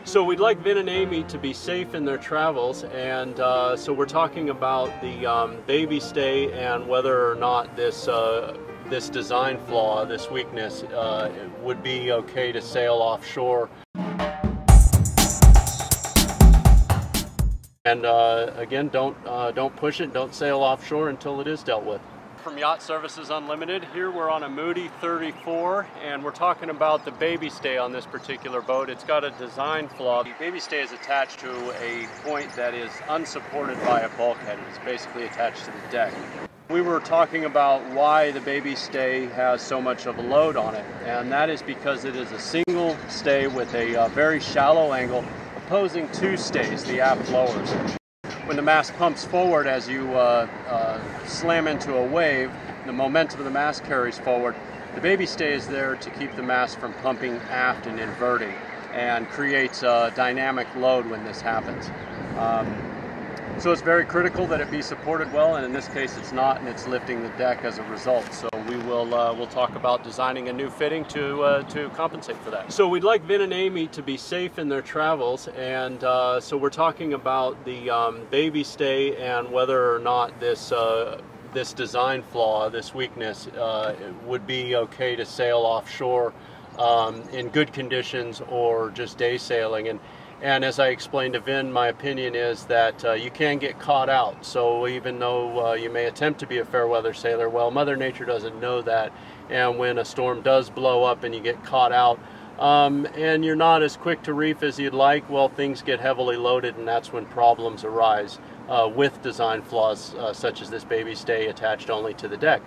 So we'd like Vin and Amy to be safe in their travels, and so we're talking about the baby stay and whether or not this this design flaw, this weakness, would be okay to sail offshore. And again, don't push it, don't sail offshore until it is dealt with. From Yacht Services Unlimited, here we're on a Moody 34, and we're talking about the baby stay on this particular boat. It's got a design flaw. The baby stay is attached to a point that is unsupported by a bulkhead. It's basically attached to the deck. We were talking about why the baby stay has so much of a load on it, and that is because it is a single stay with a very shallow angle opposing two stays, the aft lowers. When the mast pumps forward as you slam into a wave, the momentum of the mast carries forward. The baby stay is there to keep the mast from pumping aft and inverting, and creates a dynamic load when this happens. So it's very critical that it be supported well, and in this case it's not, and it's lifting the deck as a result. So we will we'll talk about designing a new fitting to compensate for that. So we'd like Vin and Amy to be safe in their travels, and so we're talking about the baby stay and whether or not this this design flaw, this weakness, would be okay to sail offshore in good conditions or just day sailing. And as I explained to Vin, my opinion is that you can get caught out. So even though you may attempt to be a fair weather sailor, well, Mother Nature doesn't know that. And when a storm does blow up and you get caught out, and you're not as quick to reef as you'd like, well, things get heavily loaded, and that's when problems arise with design flaws such as this baby stay attached only to the deck.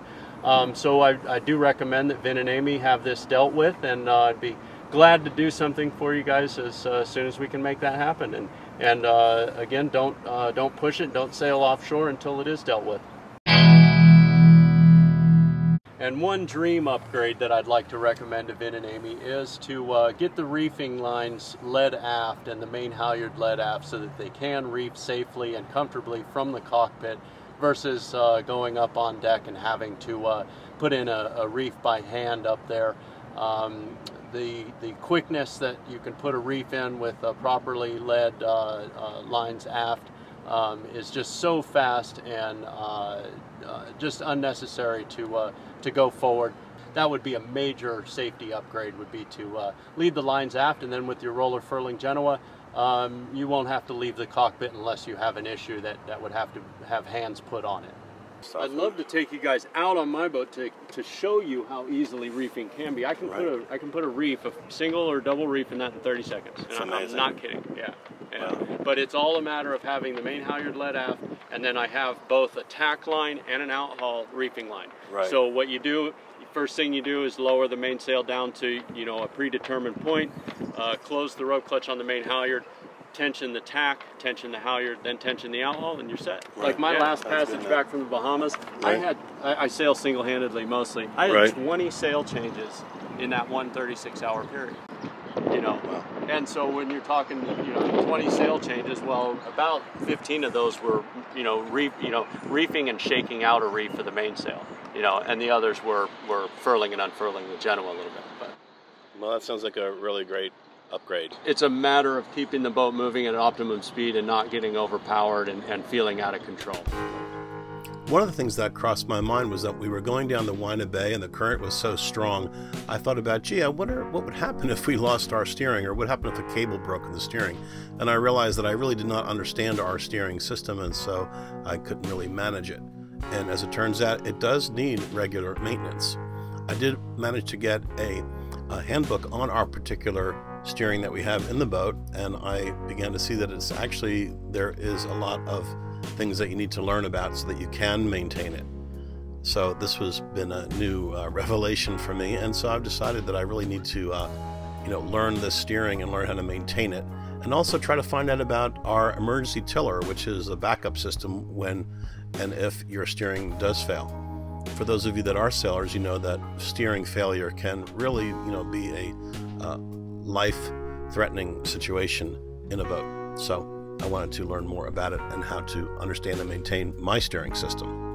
So I do recommend that Vin and Amy have this dealt with, and I'd be glad to do something for you guys as soon as we can make that happen. And again, don't push it, don't sail offshore until it is dealt with. And one dream upgrade that I'd like to recommend to Vin and Amy is to get the reefing lines led aft and the main halyard led aft so that they can reef safely and comfortably from the cockpit versus going up on deck and having to put in a reef by hand up there. The quickness that you can put a reef in with properly led lines aft is just so fast and just unnecessary to go forward. That would be a major safety upgrade, would be to lead the lines aft, and then with your roller furling Genoa, you won't have to leave the cockpit unless you have an issue that would have to have hands put on it. I'd love to take you guys out on my boat to show you how easily reefing can be. I can put a reef, a single or double reef in that in 30 seconds. And I'm not kidding. Yeah. Wow. But it's all a matter of having the main halyard led aft, and then I have both a tack line and an outhaul reefing line. Right. So what you do, first thing you do is lower the mainsail down to a predetermined point, close the rope clutch on the main halyard, tension the tack, tension the halyard, then tension the outhaul, and you're set. Right. Like my last passage back from the Bahamas, right. I sail single-handedly mostly. I had 20 sail changes in that one 36-hour period. Wow. And so when you're talking 20 sail changes, well, about 15 of those were reefing and shaking out a reef for the mainsail, and the others were furling and unfurling the Genoa a little bit. But well, that sounds like a really great upgrade. It's a matter of keeping the boat moving at optimum speed and not getting overpowered and feeling out of control. One of the things that crossed my mind was that we were going down the Waina Bay and the current was so strong. I thought about, gee, I wonder what would happen if we lost our steering, or what happened if a cable broke in the steering. And I realized that I really did not understand our steering system, and so I couldn't really manage it. And as it turns out, it does need regular maintenance. I did manage to get a handbook on our particular steering that we have in the boat, and I began to see that it's actually, there is a lot of things that you need to learn about so that you can maintain it. So this has been a new revelation for me, and so I've decided that I really need to learn this steering and learn how to maintain it, and also try to find out about our emergency tiller, which is a backup system when and if your steering does fail. For those of you that are sailors, you know that steering failure can really be a life-threatening situation in a boat. So I wanted to learn more about it and how to understand and maintain my steering system.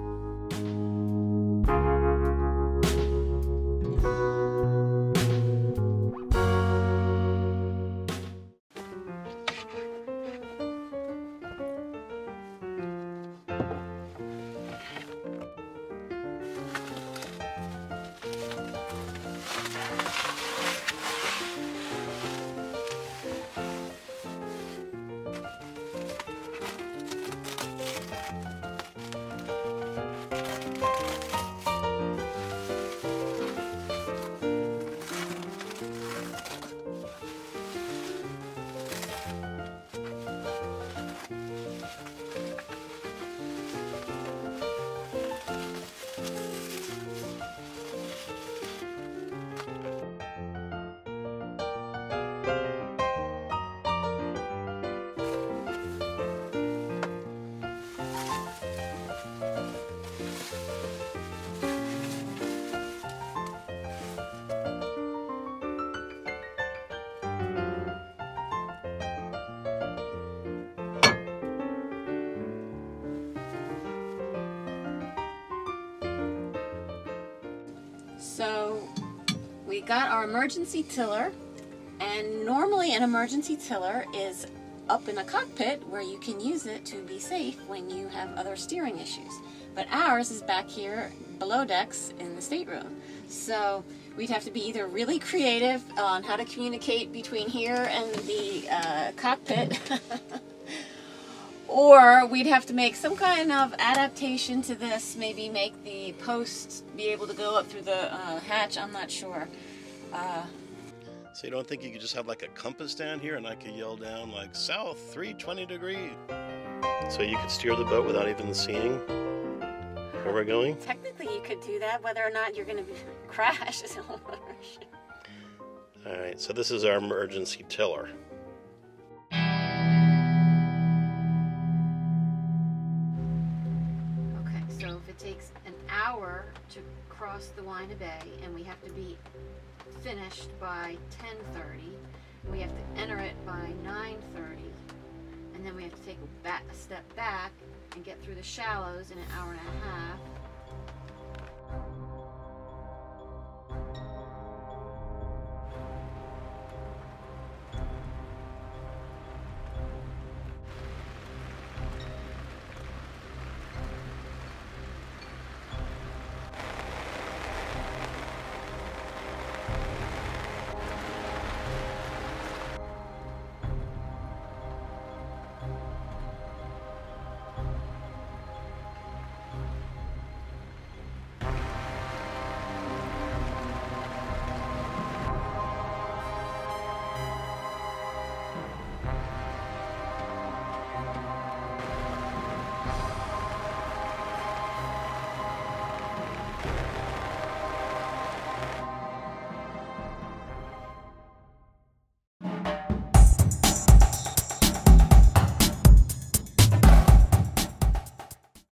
So we got our emergency tiller, and normally an emergency tiller is up in a cockpit where you can use it to be safe when you have other steering issues. But ours is back here below decks in the stateroom. So we'd have to be either really creative on how to communicate between here and the cockpit, or we'd have to make some kind of adaptation to this, maybe make the posts be able to go up through the hatch. I'm not sure. So you don't think you could just have like a compass down here and I could yell down like south 320 degrees? So you could steer the boat without even seeing where we're going? Technically you could do that. Whether or not you're going to crash is a whole other issue. Alright, so this is our emergency tiller. Okay, so if it takes an hour to cross the Wina Bay and we have to be finished by 10:30, we have to enter it by 9:30, and then we have to take a step back and get through the shallows in an hour and a half,